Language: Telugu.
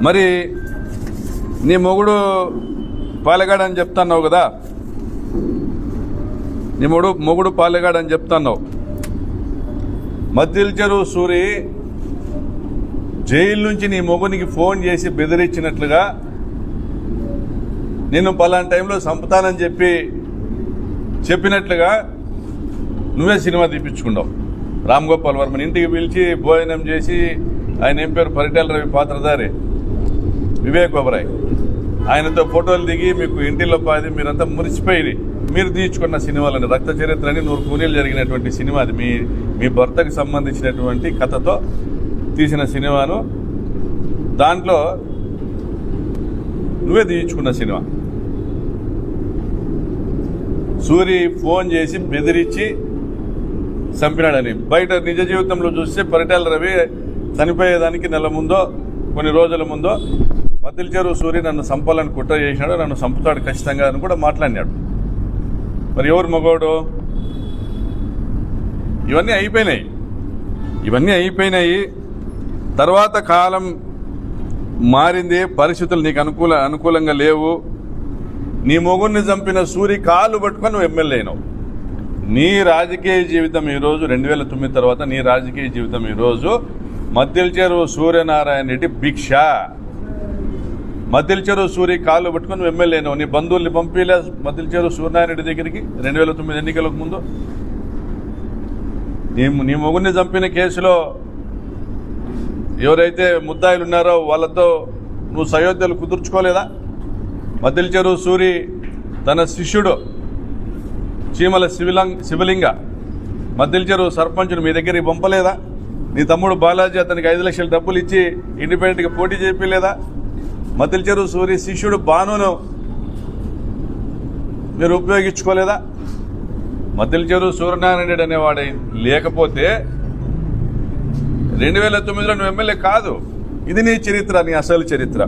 మరి నీ మొగుడు పాలెగాడని చెప్తున్నావు కదా, నీ మొగుడు పాలెగాడని చెప్తున్నావు. మద్దిల చెరువు సూరి జైలు నుంచి నీ మొగునికి ఫోన్ చేసి బెదిరించినట్లుగా నేను పలానా టైంలో చంపుతానని చెప్పినట్లుగా నువ్వే సినిమా తీపించుకున్నావు. రామ్ గోపాల్ వర్మని ఇంటికి పిలిచి భోజనం చేసి, ఆయన ఏం పేరు, పరిటాల రవి పాత్రధారి వివేక్ ఒబరాయ్, ఆయనతో ఫోటోలు దిగి మీకు ఇంటిలో పాది మీరంతా మురిసిపోయి మీరు తీర్చుకున్న సినిమాలని రక్త చరిత్రని 100 కూలీలు జరిగినటువంటి సినిమా. అది మీ భర్తకు సంబంధించినటువంటి కథతో తీసిన సినిమాను, దాంట్లో నువ్వే తీయించుకున్న సినిమా. సూరి ఫోన్ చేసి బెదిరించి చంపినాడని బయట నిజ జీవితంలో చూస్తే పరిటాల రవి చనిపోయేదానికి నెల ముందో కొన్ని రోజుల ముందో మద్దిల చెరువు సూరి నన్ను చంపాలని కుట్ర చేసినాడు, నన్ను చంపుతాడు ఖచ్చితంగా అని కూడా మాట్లాడినాడు. మరి ఎవరు మగవాడు? ఇవన్నీ అయిపోయినాయి. తర్వాత కాలం మారింది, పరిస్థితులు నీకు అనుకూలంగా లేవు. నీ మొగుడిని చంపిన సూరి కాళ్ళు పట్టుకొని నువ్వు ఎమ్మెల్యే అయినావు. నీ రాజకీయ జీవితం ఈరోజు 2009 తర్వాత నీ రాజకీయ జీవితం ఈరోజు మద్దిల చెరువు సూర్యనారాయణ రెడ్డి భిక్ష. మద్దిల చెరువు సూరి కాళ్ళు పట్టుకొని నువ్వు ఎమ్మెల్యే అయినావు. నీ బంధువుల్ని పంపిలే మద్దిల చెరువు సూర్యనారాయణ రెడ్డి దగ్గరికి 2009 ఎన్నికలకు ముందు. నీ మొగుడిని చంపిన కేసులో ఎవరైతే ముద్దాయిలు ఉన్నారో వాళ్ళతో నువ్వు సయోధ్యలు కుదుర్చుకోలేదా? మద్దిల చెరువు సూరి తన శిష్యుడు చీమల శివలింగ మద్దిల చెరువు సర్పంచ్ను మీ దగ్గరికి పంపలేదా? నీ తమ్ముడు బాలాజీ అతనికి 5 లక్షల డబ్బులు ఇచ్చి ఇండిపెండెంట్గా పోటీ చేయలేదా? మద్దిల చెరువు సూరి శిష్యుడు బానును మీరు ఉపయోగించుకోలేదా? మద్దిల చెరువు సూర్యనారాయణ రెడ్డి అనేవాడు లేకపోతే 2009లో నువ్వు ఎమ్మెల్యే కాదు. ఇది నీ చరిత్ర, నీ అసలు చరిత్ర.